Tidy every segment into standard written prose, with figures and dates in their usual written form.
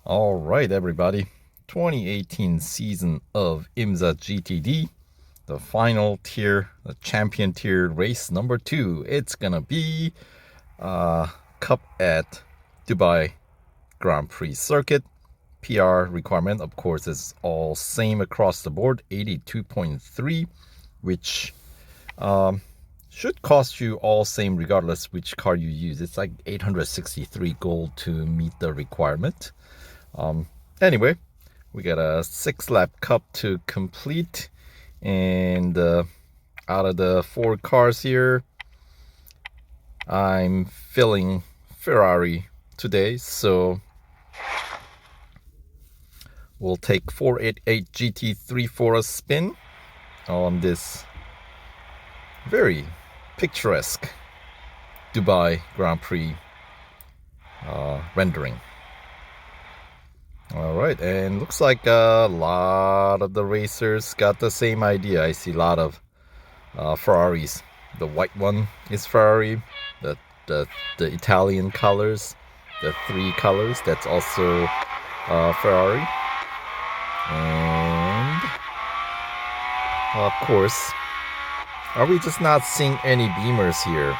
All right, everybody. 2018 season of IMSA GTD, the final tier, the champion tier race number 2. It's gonna be Cup at Dubai Grand Prix circuit. PR requirement, of course, is all same across the board, 82.3, which should cost you all same regardless which car you use. It's like 863 gold to meet the requirement. Anyway, we got a 6-lap cup to complete, and out of the 4 cars here, I'm filling Ferrari today, so we'll take 488 GT3 for a spin on this very picturesque Dubai Grand Prix rendering. All right, and looks like a lot of the racers got the same idea. I see a lot of Ferraris. The white one is Ferrari. The Italian colors, the 3 colors, that's also Ferrari. And of course, are we just not seeing any Beamers here?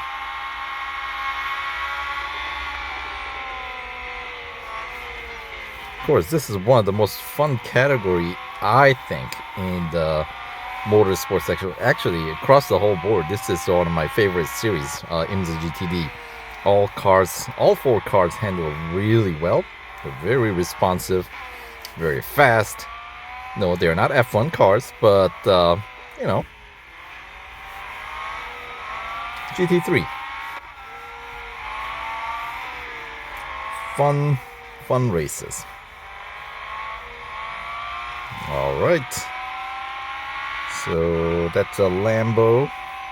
Of course, this is one of the most fun category, I think, in the motorsports section. Actually, across the whole board, this is one of my favorite series, IMSA GTD. All 4 cars handle really well. They're very responsive, very fast. No, they're not F1 cars, but, you know, GT3. Fun races. All right, so that's a Lambo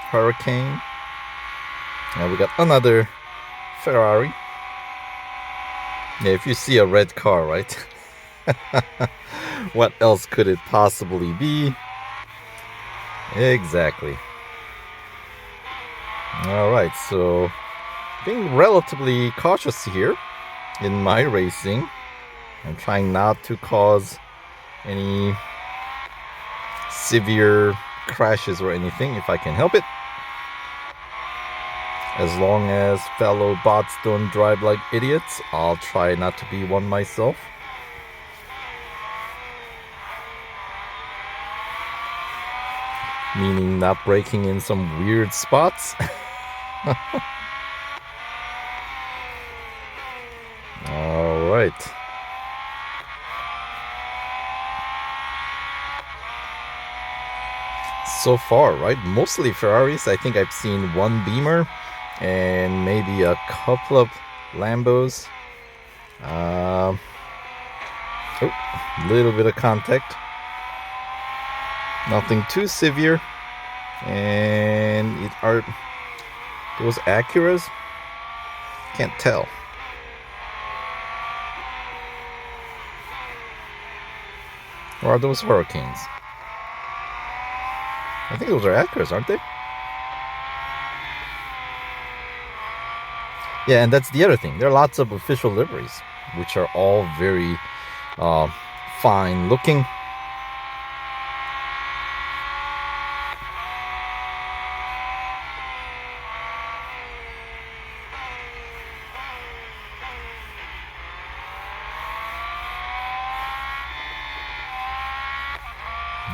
Huracán, and we got another Ferrari. Yeah, if you see a red car, right? What else could it possibly be? Exactly. All right, so being relatively cautious here in my racing. I'm trying not to cause any severe crashes or anything if I can help it. As long as fellow bots don't drive like idiots, I'll try not to be one myself. Meaning not breaking in some weird spots. All right. So far, right? Mostly Ferraris. I think I've seen 1 Beamer and maybe a couple of Lambos. Oh, little bit of contact. Nothing too severe. And are those Acuras? Can't tell. Or are those Hurricanes? I think those are Acuras, aren't they? Yeah, and that's the other thing. There are lots of official liveries, which are all very fine looking.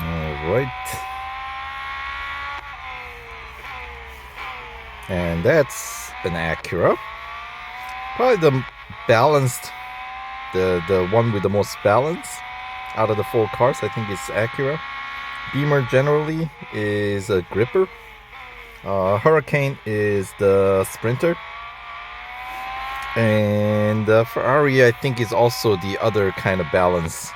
All right. And that's an Acura. Probably the balanced, the one with the most balance out of the 4 cars, I think, is Acura. Beamer generally is a gripper. Huracán is the sprinter. And Ferrari, I think, is also the other kind of balance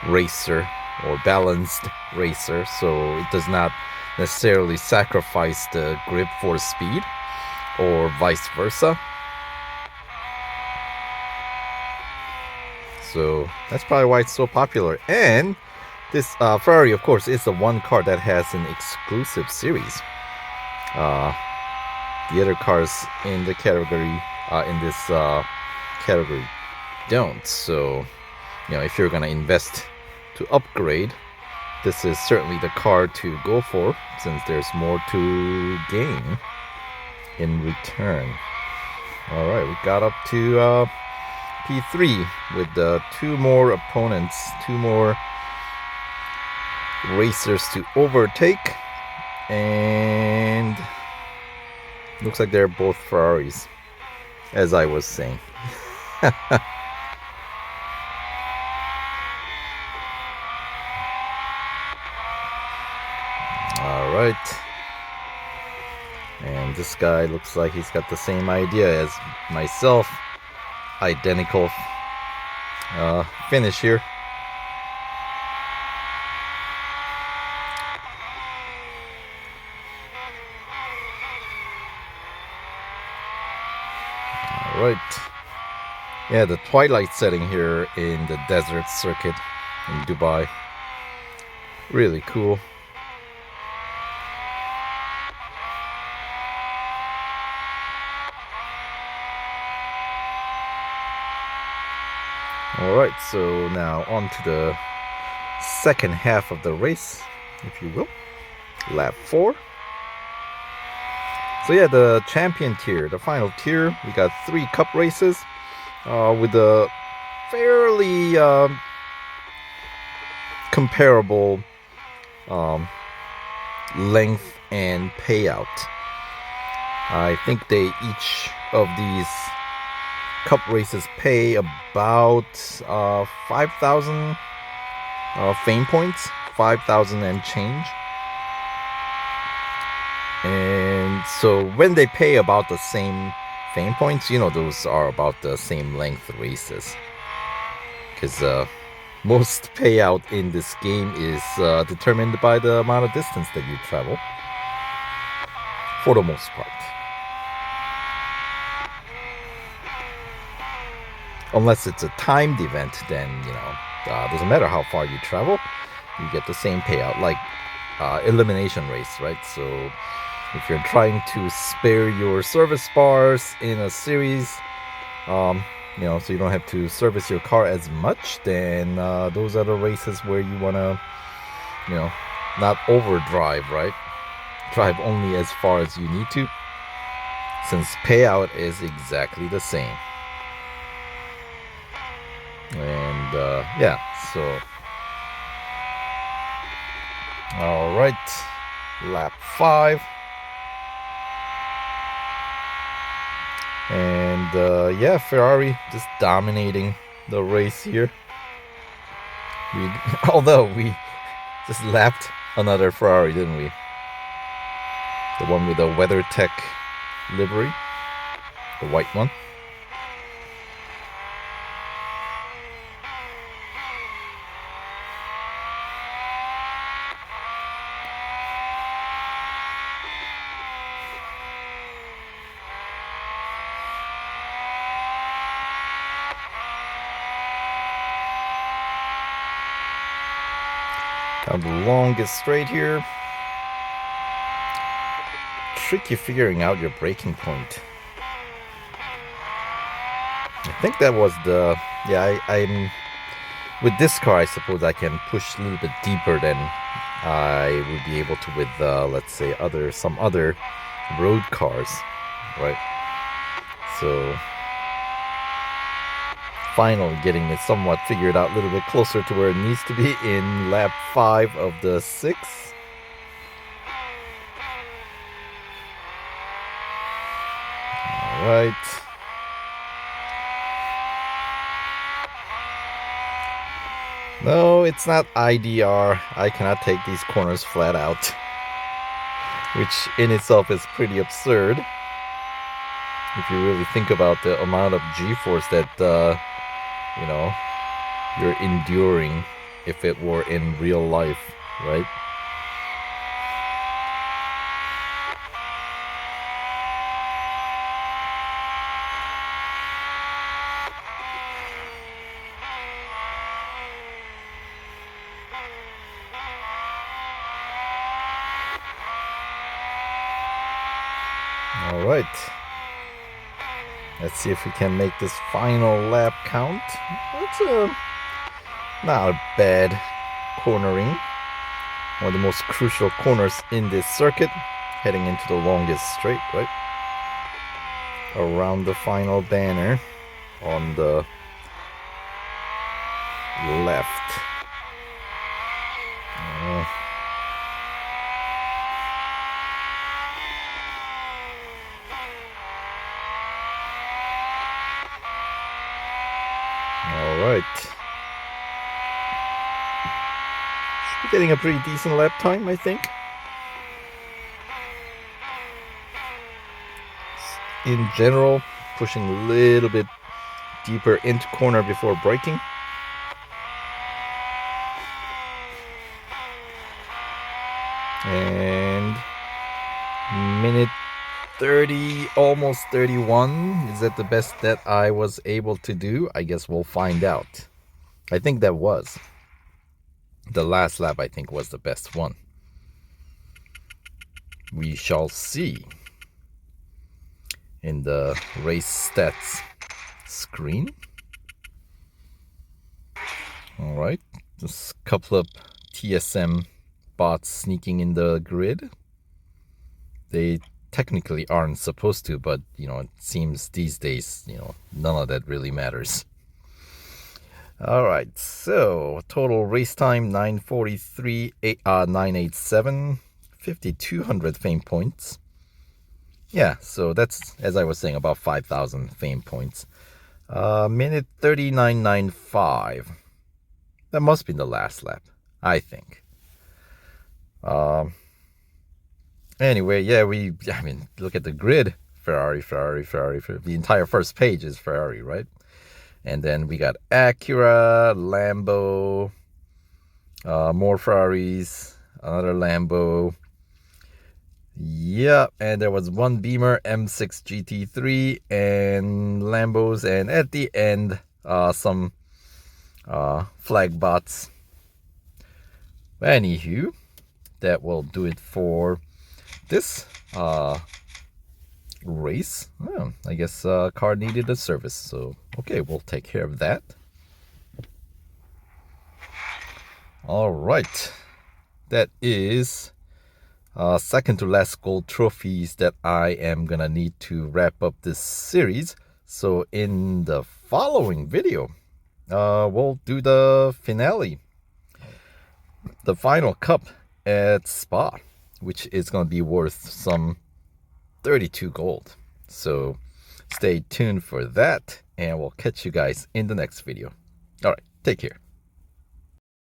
racer, or balanced racer, so it does not necessarily sacrifice the grip for speed, or vice versa. So that's probably why it's so popular. And this Ferrari, of course, is the one car that has an exclusive series. The other cars in the category in this category don't. So, if you're gonna invest to upgrade, this is certainly the car to go for, since there's more to gain in return. All right, we got up to P3 with 2 more opponents, 2 more racers to overtake, and looks like they're both Ferraris, as I was saying. All right, and this guy looks like he's got the same idea as myself. Identical finish here. All right. Yeah, the twilight setting here in the desert circuit in Dubai. Really cool. Alright, so now on to the second half of the race, if you will. Lap 4. So yeah, the champion tier, the final tier, we got 3 cup races with a fairly comparable length and payout. I think each of these cup races pay about 5,000 fame points, 5,000 and change. And so when they pay about the same fame points, those are about the same length races, because most payout in this game is determined by the amount of distance that you travel, for the most part. Unless it's a timed event, then, doesn't matter how far you travel, you get the same payout, like elimination race, right? So if you're trying to spare your service bars in a series, so you don't have to service your car as much, then those are the races where you want to, not overdrive, right? Drive only as far as you need to, since payout is exactly the same. And yeah, so all right, lap 5, and yeah, Ferrari just dominating the race here. Although we just lapped another Ferrari, didn't we? The one with the WeatherTech livery, the white one. Down the longest straight here. Tricky figuring out your braking point. I think that was the... Yeah, I'm... With this car, I suppose I can push a little bit deeper than I would be able to with, let's say, some other road cars, right? So... finally getting it somewhat figured out, a little bit closer to where it needs to be in lap 5 of the 6. All right. No, it's not IDR. I cannot take these corners flat out, which in itself is pretty absurd if you really think about the amount of G-force that you're enduring if it were in real life, right? All right. Let's see if we can make this final lap count. It's not a bad cornering. One of the most crucial corners in this circuit, heading into the longest straight, right? Around the final banner on the left. All right. Should be getting a pretty decent lap time, I think. In general, pushing a little bit deeper into corner before braking. And minute 30, almost 31. Is that the best that I was able to do? I guess we'll find out. I think that was. The last lap, I think, was the best one. We shall see in the race stats screen. All right, just a couple of TSM bots sneaking in the grid. They technically aren't supposed to, but it seems these days, none of that really matters. All right, so total race time 9:43, 987, 5,200 fame points. Yeah, so that's, as I was saying, about 5,000 fame points. Minute 39.95. That must be the last lap, I think. Anyway, yeah, look at the grid. Ferrari. The entire first page is Ferrari, right? And then we got Acura, Lambo, more Ferraris, another Lambo. Yeah, and there was one Beamer M6 GT3 and Lambos, and at the end, some flag bots. Anywho, that will do it for this race. Well, I guess car needed a service, so okay, we'll take care of that. All right, that is second to last gold trophies that I am gonna need to wrap up this series. So in the following video, we'll do the finale, the final cup at Spa, which is gonna be worth some 32 gold. So stay tuned for that, and we'll catch you guys in the next video. All right, take care.